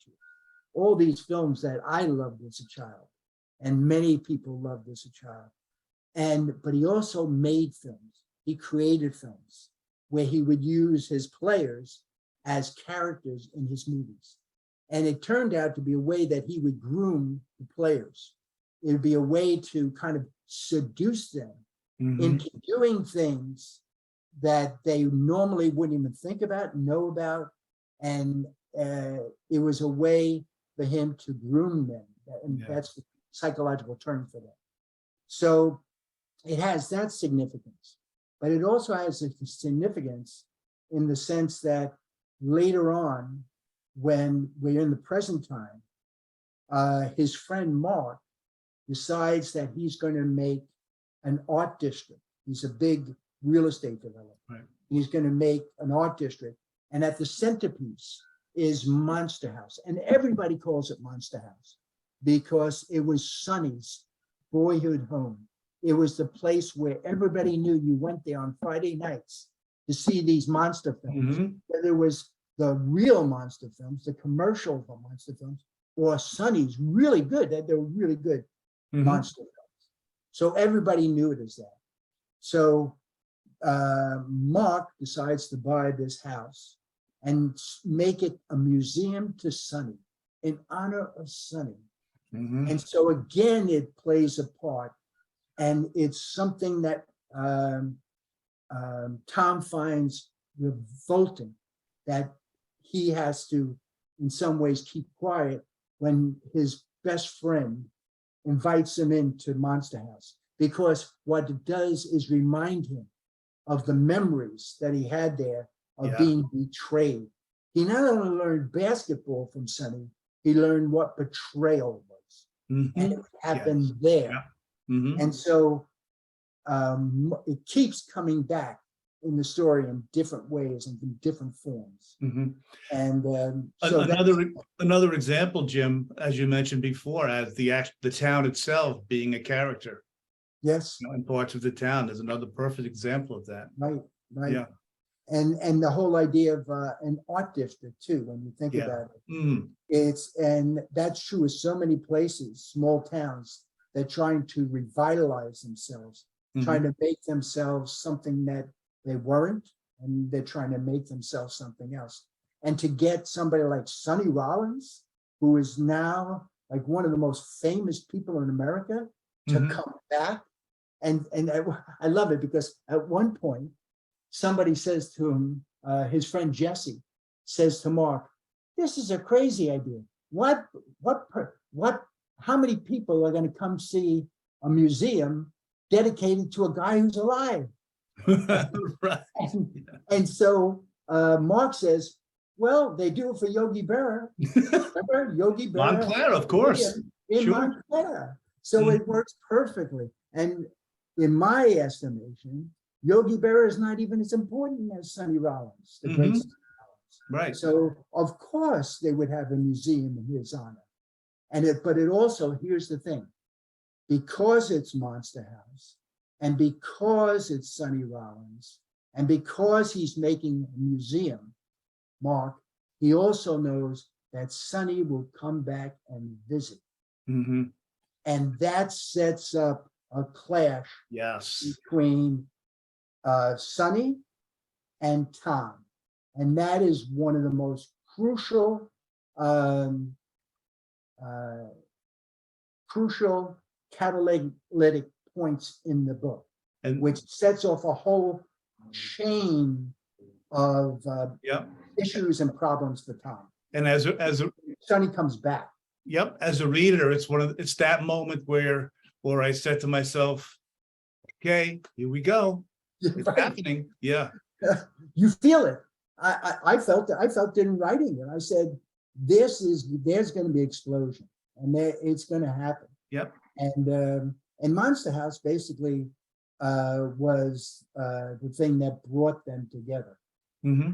All these films that I loved as a child, and many people loved as a child. But he also made films. He created films where he would use his players as characters in his movies. And it turned out to be a way that he would groom the players. It would be a way to kind of seduce them into doing things that they normally wouldn't even think about, know about. And it was a way for him to groom them. And that's the psychological term for that. So it has that significance, but it also has a significance in the sense that later on, when we're in the present time, his friend Mark decides that he's going to make an art district. He's a big real estate developer. Right. He's going to make an art district. And at the centerpiece is Monster House. And everybody calls it Monster House because it was Sonny's boyhood home. It was the place where everybody knew you went there on Friday nights to see these monster films. Whether it was the real monster films, the commercial monster films, or Sonny's really good, that they were really good monster films. So everybody knew it as that. So Mark decides to buy this house and make it a museum to Sonny, in honor of Sonny. And so again, it plays a part, and it's something that Tom finds revolting, that he has to, in some ways, keep quiet when his best friend invites him into Monster House, because what it does is remind him of the memories that he had there of being betrayed. He not only learned basketball from Sonny, he learned what betrayal was, and it happened there. And so it keeps coming back in the story in different ways and in different forms. And so another example, Jim, as you mentioned before, as the town itself being a character. Yes. In parts of the town, there's another perfect example of that. Right. Yeah. And the whole idea of an art district too, when you think about it, and that's true with so many places, small towns, they're trying to revitalize themselves, trying to make themselves something that they weren't, and they're trying to make themselves something else. And to get somebody like Sonny Rollins, who is now like one of the most famous people in America, to come back. And I love it because at one point, somebody says to him, his friend Jesse says to Mark, "This is a crazy idea. How many people are going to come see a museum dedicated to a guy who's alive?" Right. And so Mark says, "Well, they do it for Yogi Berra." Remember Yogi Berra? Montclair, of course. In Montclair. So it works perfectly. And in my estimation, Yogi Berra is not even as important as Sonny Rollins, the great Sonny Rollins. Right. So of course they would have a museum in his honor. But it also, here's the thing, because it's Monster House, and because it's Sonny Rollins, and because he's making a museum, Mark, he also knows that Sonny will come back and visit. Mm-hmm. And that sets up a clash Yes. between Sonny and Tom. And that is one of the most crucial, um, uh, crucial catalytic points in the book, And which sets off a whole chain of yep. issues and problems for Tom. And as a Sonny comes back. Yep, as a reader, it's that moment where I said to myself, okay, here we go. It's Right. happening. Yeah. You feel it. I felt it. I felt it in writing, and I said, there's going to be explosion, and it's going to happen. Yep. And Monster House basically was the thing that brought them together. Mm-hmm.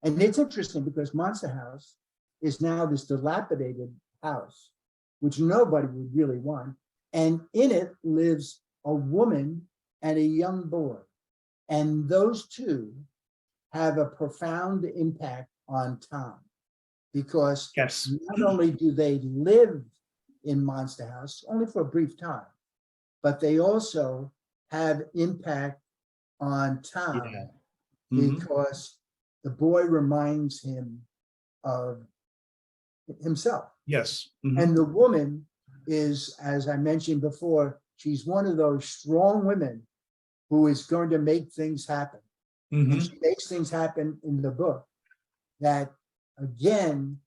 And it's interesting because Monster House is now this dilapidated house, which nobody would really want. And in it lives a woman and a young boy. And those two have a profound impact on Tom, because Yes. not only do they live in Monster House, only for a brief time, but they also have impact on Tom. Yeah. Mm-hmm. Because the boy reminds him of himself. Yes. Mm-hmm. And the woman is, as I mentioned before, she's one of those strong women who is going to make things happen. Mm-hmm. And she makes things happen in the book that, again,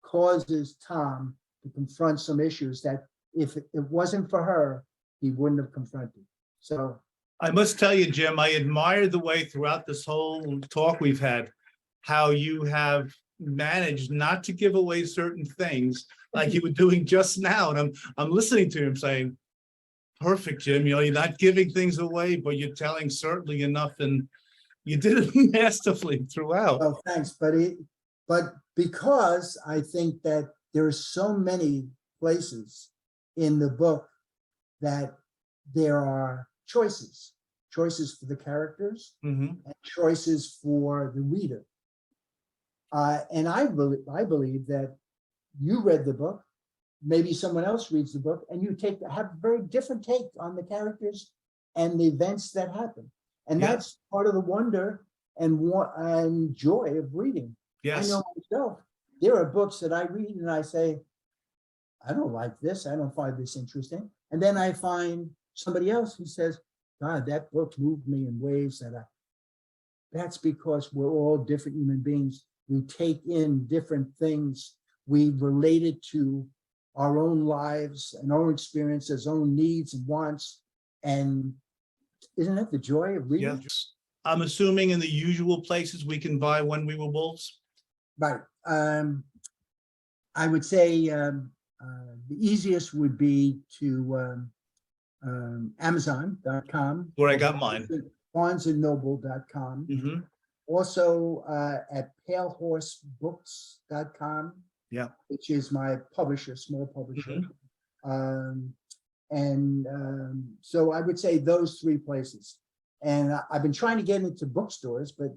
causes Tom to confront some issues that if it wasn't for her, he wouldn't have confronted. So I must tell you, Jim, I admire the way throughout this whole talk we've had, how you have managed not to give away certain things like you were doing just now. And I'm listening to him saying, perfect, Jim, you're not giving things away, but you're telling certainly enough, and you did it masterfully throughout. Oh, thanks, but because I think that there are so many places in the book that there are choices for the characters, Mm-hmm. and choices for the reader. And I believe that you read the book, maybe someone else reads the book, and you have a very different take on the characters and the events that happen. And Yeah. that's part of the wonder and joy of reading. Yes. I know myself, there are books that I read and I say, I don't like this. I don't find this interesting. And then I find somebody else who says, God, that book moved me in ways that's because we're all different human beings. We take in different things. We relate it to our own lives and our own experiences, own needs and wants. And isn't that the joy of reading? Yes. I'm assuming in the usual places we can buy When We Were Wolves. Right. I would say the easiest would be to Amazon.com. Where I got mine. BarnesandNoble.com. Mm-hmm. Also at PaleHorseBooks.com. Yeah. Which is my publisher, small publisher. Mm-hmm. So I would say those three places. And I've been trying to get into bookstores, but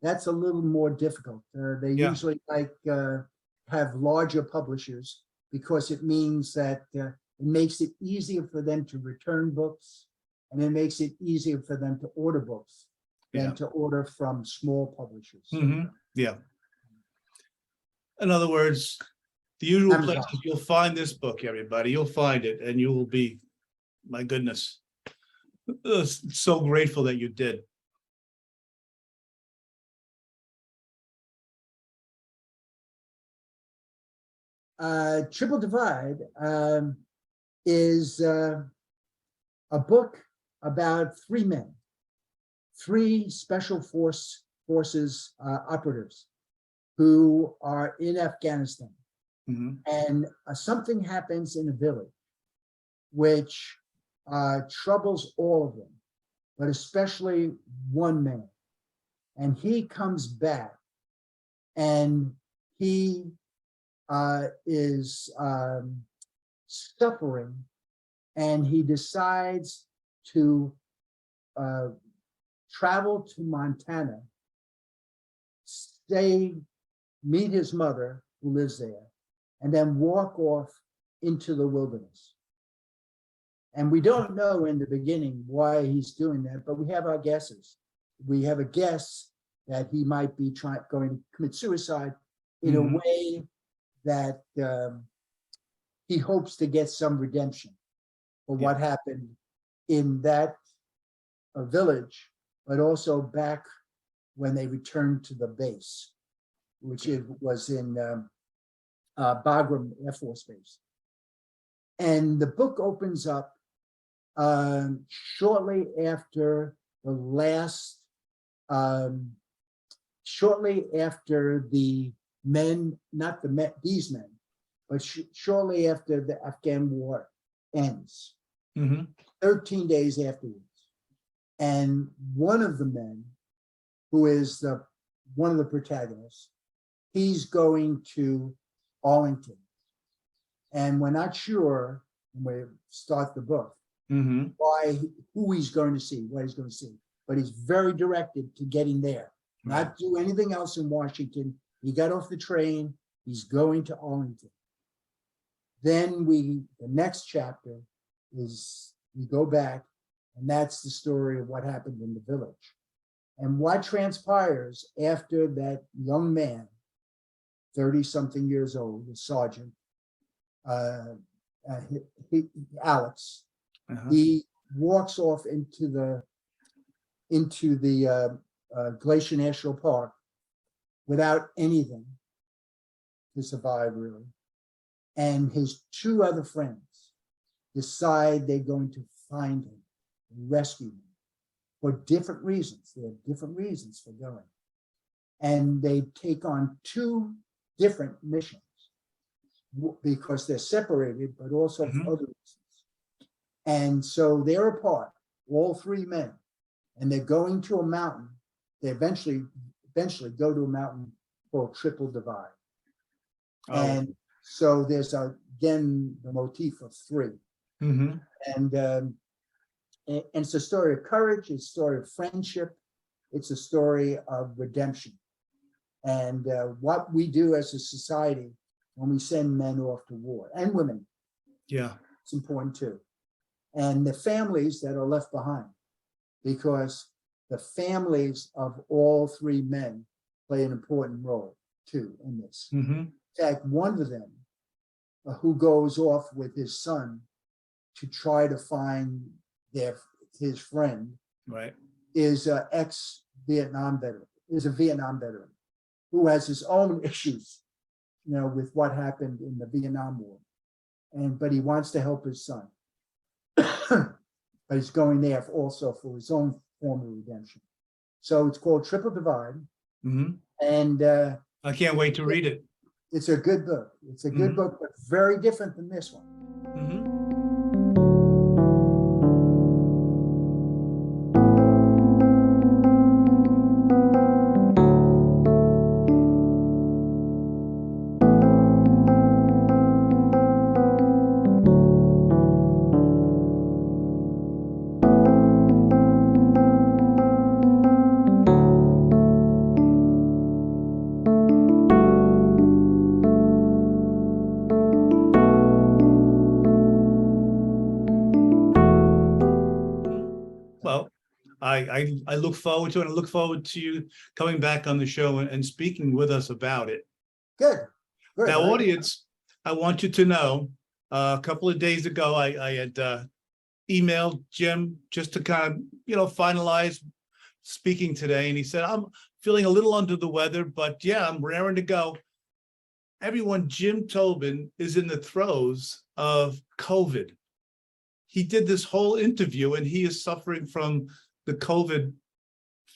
that's a little more difficult. They usually have larger publishers because it means that it makes it easier for them to return books, and it makes it easier for them to order books than to order from small publishers. Mm-hmm. Yeah. In other words, the usual Amazon. places you'll find this book, everybody. You'll find it, and you will be, my goodness, so grateful that you did. Triple Divide is a book about three men, three special forces operatives who are in Afghanistan. Mm-hmm. And something happens in a village which troubles all of them, but especially one man. And he comes back, and he is suffering, and he decides to travel to Montana stay, meet his mother who lives there, and then walk off into the wilderness. And we don't know in the beginning why he's doing that, but we have our guesses. We have a guess that he might be going to commit suicide in a way that he hopes to get some redemption for what happened in that village, but also back when they returned to the base, which was in Bagram Air Force Base. And the book opens up shortly after the last, shortly after the men, not the men, these men, but shortly after the Afghan war ends, 13 days afterwards. And one of the men, who is one of the protagonists, he's going to Arlington. And we're not sure when we start the book who he's going to see, what he's going to see. But he's very directed to getting there, not do anything else in Washington. He got off the train, he's going to Arlington. Then the next chapter is we go back, and that's the story of what happened in the village. And what transpires after that young man, 30-something years old, the sergeant, Alex, he walks off into the Glacier National Park without anything to survive, really. And his two other friends decide they're going to find him, rescue him, for different reasons. They have different reasons for going. And they take on two different missions because they're separated, but also for other reasons. And so they're apart, all three men, and they're going to a mountain. They eventually go to a mountain called Triple Divide. And so there's again the motif of three. And it's a story of courage, it's a story of friendship, it's a story of redemption. And what we do as a society when we send men off to war, and women, it's important too. And the families that are left behind, because the families of all three men play an important role too in this. In fact, one of them who goes off with his son to try to find his friend, is an ex-Vietnam veteran, is a Vietnam veteran who has his own issues, with what happened in the Vietnam War. But he wants to help his son. But he's going there also for his own form of redemption. So it's called Triple Divide. And I can't wait to read it. It's a good book. It's a good book, but very different than this one. Well, I look forward to it. I look forward to you coming back on the show and speaking with us about it. Good. Now, audience, I want you to know, a couple of days ago, I had emailed Jim just to kind of, finalize speaking today. And he said, I'm feeling a little under the weather, but yeah, I'm raring to go. Everyone, Jim Tobin is in the throes of COVID. He did this whole interview and he is suffering from the COVID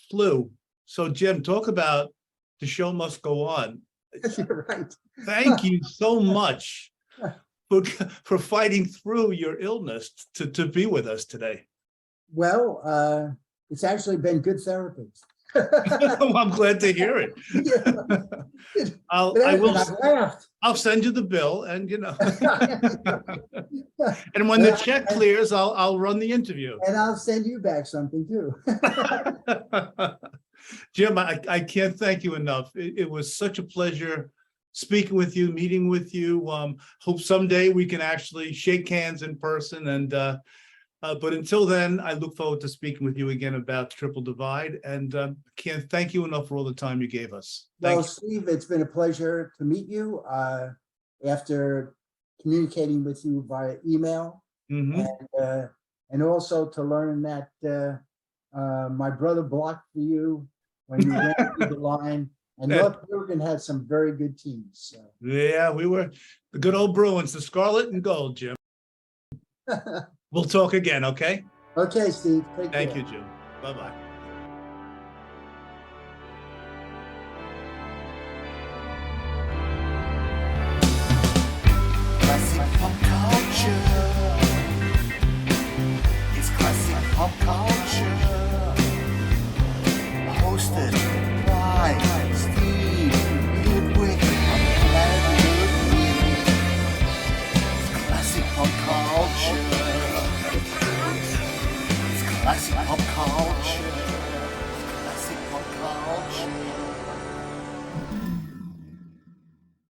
flu. So Jim, talk about the show must go on. You're right. Thank you so much for fighting through your illness to be with us today. Well, it's actually been good therapy. I'm glad to hear it. I'll send you the bill, and and when the check clears, I'll run the interview. And I'll send you back something too. Jim, I can't thank you enough. It was such a pleasure speaking with you, meeting with you. Hope someday we can actually shake hands in person. And but until then, I look forward to speaking with you again about Triple Divide. And can't thank you enough for all the time you gave us. Well, Steve, it's been a pleasure to meet you after communicating with you via email, and also to learn that my brother blocked for you when you went through the line. And North Bergen had some very good teams. So. Yeah, we were the good old Bruins, the Scarlet and Gold, Jim. We'll talk again, okay? Okay, Steve. Thank you, Jim. Bye-bye. Classic pop culture. It's classic pop culture. Hosted by Steve Ludwig and Ludwig. It's classic pop culture. It's classic pop